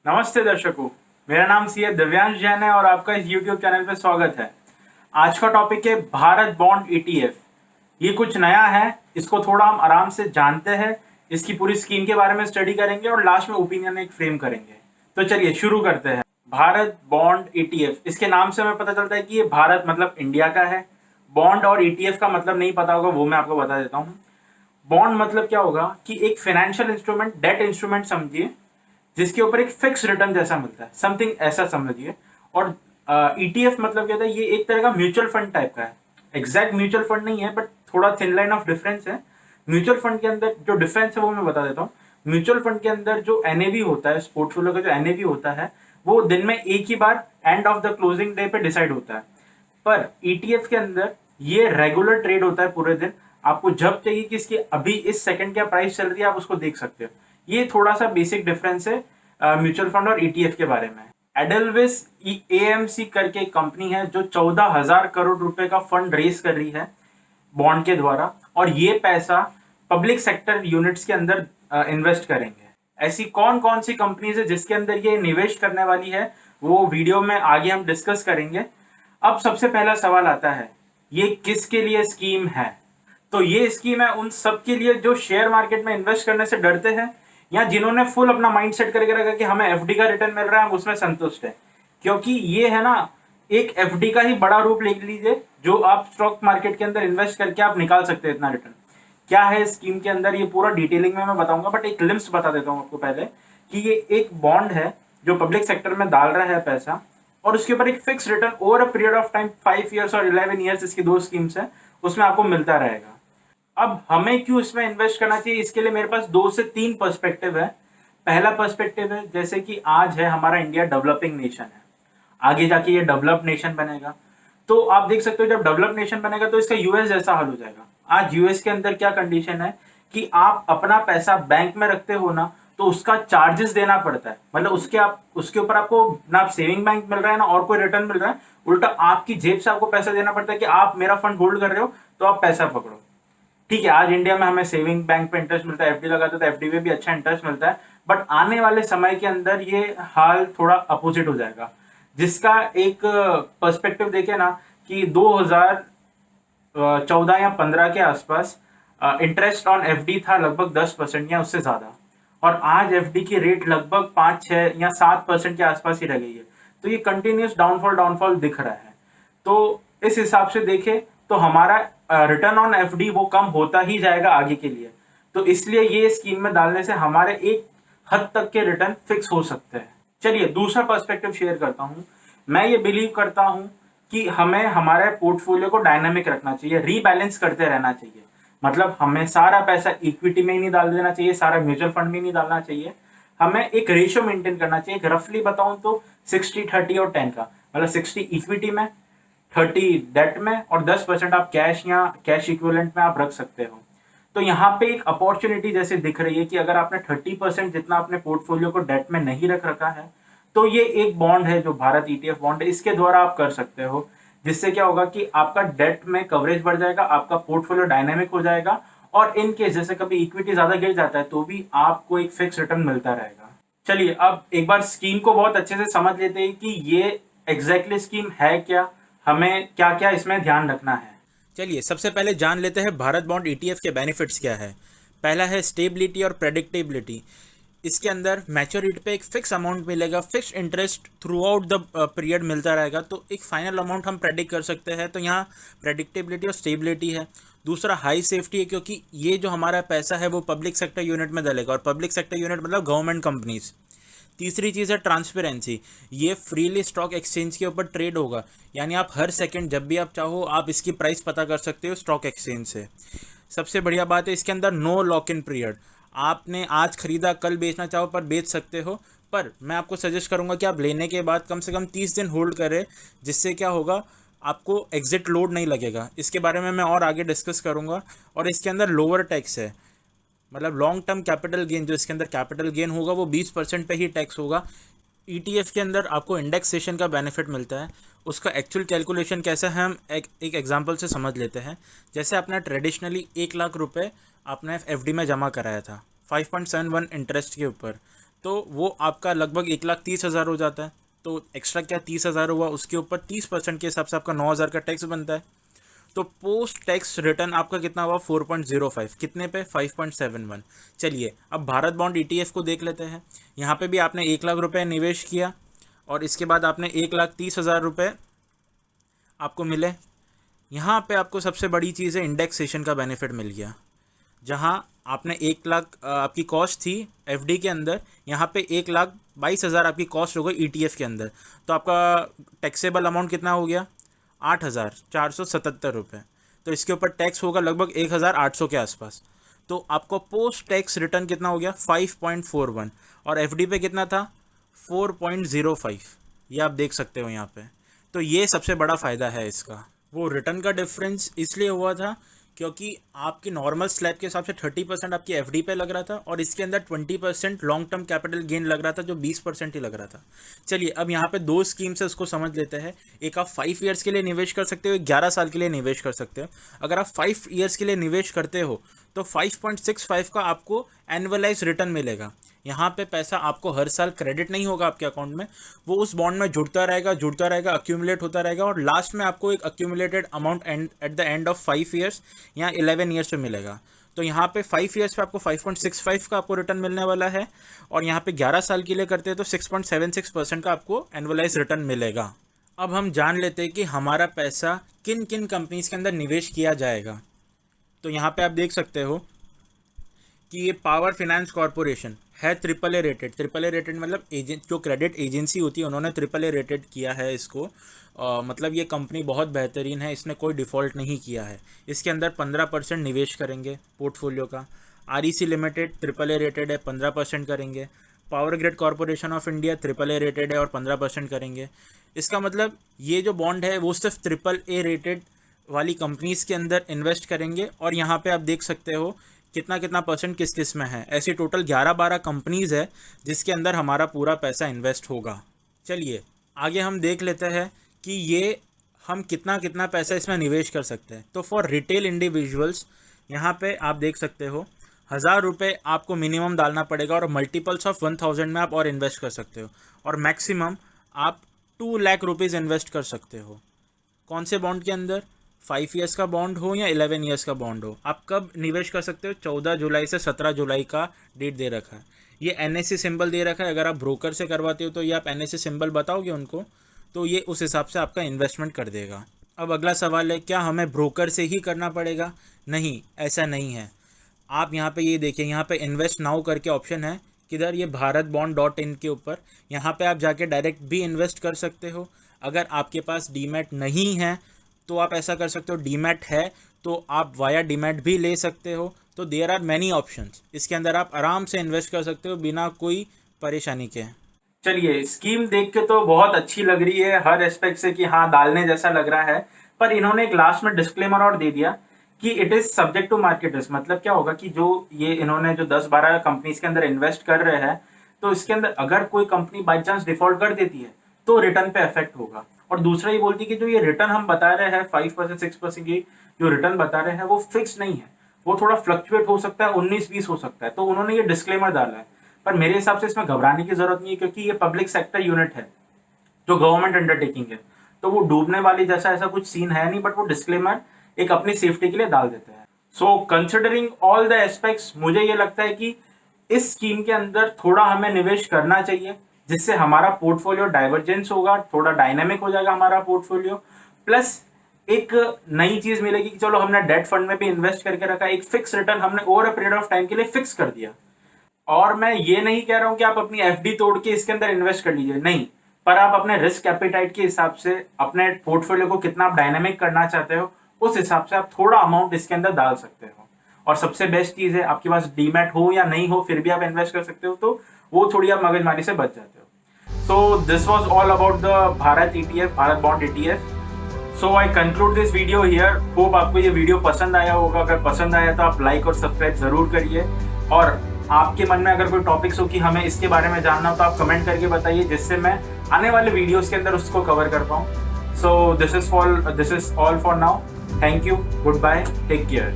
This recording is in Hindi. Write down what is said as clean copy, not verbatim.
नमस्ते दर्शकों, मेरा नाम सी है दिव्यांश जैन है और आपका इस YouTube चैनल पे स्वागत है। आज का टॉपिक है भारत बॉन्ड ETF। ये कुछ नया है, इसको थोड़ा हम आराम से जानते हैं, इसकी पूरी स्कीम के बारे में स्टडी करेंगे और लास्ट में ओपिनियन एक फ्रेम करेंगे। तो चलिए शुरू करते हैं। भारत बॉन्ड ETF, इसके नाम से हमें पता चलता है कि ये भारत मतलब इंडिया का है। बॉन्ड और ETF का मतलब नहीं पता होगा, वो मैं आपको बता देता हूँ। बॉन्ड मतलब क्या होगा कि एक फाइनेंशियल इंस्ट्रूमेंट, डेट इंस्ट्रूमेंट समझिए, जिसके ऊपर एक फिक्स रिटर्न जैसा मिलता है, समथिंग ऐसा समझिए। और ETF मतलब क्या होता है, ये एक तरह का म्यूचुअल फंड टाइप का है। एग्जैक्ट म्यूचुअल फंड नहीं है, बट थोड़ा थिन लाइन ऑफ डिफरेंस है। म्यूचुअल फंड के अंदर जो डिफरेंस है वो मैं बता देता हूँ। म्यूचुअल फंड के अंदर जो NAV होता है, पोर्टफोलियो का जो NAV होता है, वो दिन में एक ही बार end of the closing day पे डिसाइड होता है। पर ETF के अंदर ये रेगुलर ट्रेड होता है पूरे दिन। आपको जब चाहिए कि इसकी अभी इस सेकंड क्या प्राइस चल रही है, आप उसको देख सकते हो। ये थोड़ा सा बेसिक डिफरेंस है म्यूचुअल फंड और ETF के बारे में। एडलविस AMC करके एक कंपनी है जो 14,000 करोड़ रुपए का फंड रेस कर रही है बॉन्ड के द्वारा, और ये पैसा पब्लिक सेक्टर यूनिट्स के अंदर इन्वेस्ट करेंगे। ऐसी कौन कौन सी कंपनीज है जिसके अंदर ये निवेश करने वाली है, वो वीडियो में आगे हम डिस्कस करेंगे। अब सबसे पहला सवाल आता है, ये किसके लिए स्कीम है? तो ये स्कीम है उन सब के लिए जो शेयर मार्केट में इन्वेस्ट करने से डरते हैं, या जिन्होंने फुल अपना माइंड सेट करके रखा कि हमें FD का रिटर्न मिल रहा है, हम उसमें संतुष्ट है। क्योंकि ये है ना, एक FD का ही बड़ा रूप ले लीजिए, जो आप स्टॉक मार्केट के अंदर इन्वेस्ट करके आप निकाल सकते हैं इतना रिटर्न। क्या है स्कीम के अंदर, ये पूरा डिटेलिंग में मैं बताऊंगा, बट एक ग्लिम्स बता देता हूँ आपको पहले कि ये एक बॉन्ड है जो पब्लिक सेक्टर में डाल रहा है पैसा, और उसके ऊपर एक fix return over a period of time 5 years और 11 ईयर्स, इसकी दो स्कीम्स है, उसमें आपको मिलता रहेगा। अब हमें क्यों इसमें इन्वेस्ट करना चाहिए, इसके लिए मेरे पास 2 से 3 पर्सपेक्टिव है। पहला पर्सपेक्टिव है, जैसे कि आज है हमारा इंडिया डेवलपिंग नेशन है, आगे जाके ये डेवलप नेशन बनेगा। तो आप देख सकते हो जब डेवलप नेशन बनेगा तो इसका US जैसा हाल हो जाएगा। आज US के अंदर क्या कंडीशन है कि आप अपना पैसा बैंक में रखते हो ना, तो उसका चार्जेस देना पड़ता है। मतलब उसके ऊपर आपको ना आप सेविंग बैंक मिल रहा है ना और कोई रिटर्न मिल रहा है, उल्टा आपकी जेब से आपको पैसा देना पड़ता है कि आप मेरा फंड होल्ड कर रहे हो तो आप पैसा पकड़ो। ठीक है, आज इंडिया में हमें सेविंग बैंक पे इंटरेस्ट मिलता है, FD लगाते तो FD में भी अच्छा इंटरेस्ट मिलता है, बट आने वाले समय के अंदर ये हाल थोड़ा अपोजिट हो जाएगा। जिसका एक पर्सपेक्टिव देखे ना, कि 2014 या 15 के आसपास इंटरेस्ट ऑन FD था लगभग 10% या उससे ज्यादा, और आज FD की रेट लगभग 5, 6 या 7% के आसपास ही रह गई है। तो ये कंटिन्यूस डाउनफॉल डाउनफॉल दिख रहा है। तो इस हिसाब से देखें तो हमारा रिटर्न ऑन FD वो कम होता ही जाएगा आगे के लिए। तो इसलिए ये स्कीम में डालने से हमारे एक हद तक के रिटर्न फिक्स हो सकते हैं। चलिए दूसरा पर्सपेक्टिव शेयर करता हूं। मैं ये बिलीव करता हूं कि हमें हमारे पोर्टफोलियो को डायनामिक रखना चाहिए, रीबैलेंस करते रहना चाहिए। मतलब हमें सारा पैसा इक्विटी में ही नहीं डाल देना चाहिए, सारा म्यूचुअल फंड में नहीं डालना चाहिए। हमें एक रेशियो मेंटेन करना चाहिए। रफली बताऊं तो 60, 30 और 10 का, मतलब 60 इक्विटी में, 30 डेट में, और 10% आप कैश या कैश इक्विवेलेंट में आप रख सकते हो। तो यहाँ पे एक अपॉर्चुनिटी जैसे दिख रही है कि अगर आपने 30% जितना अपने पोर्टफोलियो को डेट में नहीं रख रखा है, तो ये एक बॉन्ड है जो भारत ETF बॉन्ड है, इसके द्वारा आप कर सकते हो। जिससे क्या होगा कि आपका डेट में कवरेज बढ़ जाएगा, आपका पोर्टफोलियो डायनेमिक हो जाएगा, और इन केस जैसे कभी इक्विटी ज्यादा गिर जाता है तो भी आपको एक फिक्स रिटर्न मिलता रहेगा। चलिए अब एक बार स्कीम को बहुत अच्छे से समझ लेते हैं कि ये एग्जैक्टली स्कीम है क्या, हमें क्या क्या इसमें ध्यान रखना है। चलिए सबसे पहले जान लेते हैं भारत बॉन्ड ETF के बेनिफिट्स क्या है। पहला है स्टेबिलिटी और प्रेडिक्टेबिलिटी। इसके अंदर मैच्योरिटी पे एक फिक्स अमाउंट मिलेगा, fix interest through out the period मिलता रहेगा, तो एक फाइनल अमाउंट हम प्रेडिक्ट कर सकते हैं। तो यहाँ प्रेडिक्टेबिलिटी और स्टेबिलिटी है। दूसरा हाई सेफ्टी है, क्योंकि ये जो हमारा पैसा है वो पब्लिक सेक्टर यूनिट में डलेगा, और पब्लिक सेक्टर यूनिट मतलब गवर्नमेंट कंपनीज। तीसरी चीज़ है ट्रांसपेरेंसी। ये फ्रीली स्टॉक एक्सचेंज के ऊपर ट्रेड होगा, यानी आप हर सेकंड जब भी आप चाहो आप इसकी प्राइस पता कर सकते हो स्टॉक एक्सचेंज से। सबसे बढ़िया बात है इसके अंदर नो लॉक इन पीरियड। आपने आज खरीदा कल बेचना चाहो पर बेच सकते हो, पर मैं आपको सजेस्ट करूंगा कि आप लेने के बाद कम से कम 30 दिन होल्ड करें, जिससे क्या होगा आपको एग्जिट लोड नहीं लगेगा। इसके बारे में मैं और आगे डिस्कस करूंगा। और इसके अंदर लोअर टैक्स है, मतलब लॉन्ग टर्म कैपिटल गेन, जो इसके अंदर कैपिटल गेन होगा वो 20% पे ही टैक्स होगा। ETF के अंदर आपको इंडेक्सेशन का बेनिफिट मिलता है। उसका एक्चुअल कैलकुलेशन कैसा है हम एक एग्जांपल से समझ लेते हैं। जैसे आपने ट्रेडिशनली 1 लाख रुपए आपने FD में जमा कराया था 5.71 इंटरेस्ट के ऊपर, तो वो आपका लगभग 1,30,000 हो जाता है। तो एक्स्ट्रा क्या 30,000 हुआ, उसके ऊपर 30% के हिसाब से आपका 9,000 का टैक्स बनता है। तो पोस्ट टैक्स रिटर्न आपका कितना हुआ 4.05, कितने पे 5.71। चलिए अब भारत बॉन्ड ETF को देख लेते हैं। यहाँ पे भी आपने 1,00,000 रुपये निवेश किया और इसके बाद आपने 1,30,000 रुपये आपको मिले। यहाँ पे आपको सबसे बड़ी चीज़ है इंडेक्सेशन का बेनिफिट मिल गया। जहाँ आपने 1,00,000 आपकी कॉस्ट थी FD के अंदर, यहाँ पे 1,22,000 आपकी कॉस्ट हो गई ETF के अंदर। तो आपका टैक्सेबल अमाउंट कितना हो गया 8,477 रुपये। तो इसके ऊपर टैक्स होगा लगभग 1,800 के आसपास। तो आपको पोस्ट टैक्स रिटर्न कितना हो गया 5.41 और FD पे कितना था 4.05। ये आप देख सकते हो यहाँ पे। तो ये सबसे बड़ा फ़ायदा है इसका। वो रिटर्न का डिफरेंस इसलिए हुआ था क्योंकि आपकी नॉर्मल स्लैब के हिसाब से 30% आपकी FD पे लग रहा था और इसके अंदर 20% लॉन्ग टर्म कैपिटल गेन लग रहा था, जो 20% ही लग रहा था। चलिए अब यहाँ पे दो स्कीम से उसको समझ लेते हैं। एक आप 5 ईयर्स के लिए निवेश कर सकते हो, 11 साल के लिए निवेश कर सकते हो। अगर आप 5 ईयर्स के लिए निवेश करते हो तो 5.65 का आपको एनुअलाइज रिटर्न मिलेगा। यहाँ पे पैसा आपको हर साल क्रेडिट नहीं होगा आपके अकाउंट में, वो उस बॉन्ड में जुड़ता रहेगा, अक्यूमुलेट होता रहेगा और लास्ट में आपको एक accumulated amount at the end of 5 years या 11 ईयर्स पे मिलेगा। तो यहाँ पे 5 ईयर्स पे आपको 5.65 का आपको रिटर्न मिलने वाला है और यहाँ पे 11 साल के लिए करते हैं तो 6.76% का आपको एनुअलाइज रिटर्न मिलेगा। अब हम जान लेते हैं कि हमारा पैसा किन किन कंपनीज के अंदर निवेश किया जाएगा। तो यहाँ पे आप देख सकते हो कि ये पावर फाइनेंस कॉरपोरेशन है AAA रेटेड। AAA रेटेड मतलब जो क्रेडिट एजेंसी होती है उन्होंने AAA रेटेड किया है इसको। मतलब ये कंपनी बहुत बेहतरीन है, इसने कोई डिफ़ॉल्ट नहीं किया है। इसके अंदर 15% निवेश करेंगे पोर्टफोलियो का। REC लिमिटेड AAA रेटेड है, 15% करेंगे। Power grid corporation of India AAA rated है और 15% करेंगे। इसका मतलब ये जो बॉन्ड है वो सिर्फ AAA रेटेड वाली कंपनीज़ के अंदर इन्वेस्ट करेंगे और यहाँ पे आप देख सकते हो कितना परसेंट किस किस में है। ऐसी टोटल 11-12 कंपनीज़ है जिसके अंदर हमारा पूरा पैसा इन्वेस्ट होगा। चलिए आगे हम देख लेते हैं कि ये हम कितना पैसा इसमें निवेश कर सकते हैं। तो फॉर रिटेल इंडिविजुअल्स यहाँ पे आप देख सकते हो 1,000 रुपये आपको मिनिमम डालना पड़ेगा और मल्टीपल्स ऑफ 1,000 में आप और इन्वेस्ट कर सकते हो और मैक्सिमम आप 2 लाख रुपीज़ इन्वेस्ट कर सकते हो। कौन से बॉन्ड के अंदर, 5 ईयर्स का बॉन्ड हो या 11 ईयर्स का बॉन्ड हो। आप कब निवेश कर सकते हो, 14 जुलाई से 17 जुलाई का डेट दे रखा है। ये NSE सिंबल दे रखा है। अगर आप ब्रोकर से करवाते हो तो ये आप NSE सिंबल बताओगे उनको तो ये उस हिसाब से आपका इन्वेस्टमेंट कर देगा। अब अगला सवाल है, क्या हमें ब्रोकर से ही करना पड़ेगा? नहीं, ऐसा नहीं है। आप यहाँ पे ये देखिए, यहाँ पे इन्वेस्ट नाउ करके ऑप्शन है, किधर, ये bharatbond.in के ऊपर। यहाँ पे आप जाके डायरेक्ट भी इन्वेस्ट कर सकते हो। अगर आपके पास डीमैट नहीं है तो आप ऐसा कर सकते हो, डीमैट है तो आप वाया डीमैट भी ले सकते हो। तो देयर आर मैनी ऑप्शंस, इसके अंदर आप आराम से इन्वेस्ट कर सकते हो बिना कोई परेशानी के। चलिए स्कीम देख के तो बहुत अच्छी लग रही है हर एस्पेक्ट से कि हाँ डालने जैसा लग रहा है, पर इन्होंने एक लास्ट में डिस्क्लेमर और दे दिया कि it is subject to market risk. मतलब क्या होगा कि जो ये इन्होंने जो 10-12 कंपनीज के अंदर इन्वेस्ट कर रहे हैं तो इसके अंदर अगर कोई कंपनी बाई चांस डिफॉल्ट कर देती है तो रिटर्न पे इफेक्ट होगा। और दूसरा ये बोलती है कि जो ये रिटर्न हम बता रहे हैं 5% 6% की जो रिटर्न बता रहे हैं वो फिक्स नहीं है, वो थोड़ा फ्लक्चुएट हो सकता है, 19-20 हो सकता है। तो उन्होंने ये डिस्क्लेमर डाला है, पर मेरे हिसाब से इसमें घबराने की जरूरत नहीं है क्योंकि ये पब्लिक सेक्टर यूनिट है जो गवर्नमेंट अंडरटेकिंग है, तो वो डूबने वाली जैसा ऐसा कुछ सीन है नहीं, बट वो डिस्क्लेमर एक अपनी सेफ्टी के लिए डाल देते हैं। So considering all the aspects मुझे ये लगता है कि इस स्कीम के अंदर थोड़ा हमें निवेश करना चाहिए जिससे हमारा पोर्टफोलियो डाइवर्जेंस होगा, थोड़ा डायनामिक हो जाएगा हमारा पोर्टफोलियो। प्लस एक नई चीज मिलेगी कि चलो हमने डेट फंड में भी इन्वेस्ट करके रखा, एक फिक्स रिटर्न हमने over a period of time के लिए फिक्स कर दिया। और मैं ये नहीं कह रहा हूं कि आप अपनी FD तोड़ के इसके अंदर इन्वेस्ट कर लीजिए, नहीं, पर आप अपने रिस्क एपेटाइट के हिसाब से अपने पोर्टफोलियो को कितना आप डायनामिक करना चाहते हो उस हिसाब से आप थोड़ा अमाउंट इसके अंदर डाल सकते हो। और सबसे बेस्ट चीज है आपके पास डीमैट हो या नहीं हो फिर भी आप इन्वेस्ट कर सकते हो, तो वो थोड़ी आप मगजमारी से बच जाते हो। So this was all about the Bharat ETF, Bharat bond ETF। So I conclude this video here. Hope आपको ये वीडियो पसंद आया होगा। अगर पसंद आया तो आप लाइक और सब्सक्राइब जरूर करिए। और आपके मन में अगर कोई टॉपिक्स हो कि हमें इसके बारे में जानना हो तो आप कमेंट करके बताइए जिससे मैं आने वाले वीडियोस के अंदर उसको कवर कर पाऊँ। So this is all for now. Thank you, goodbye, take care.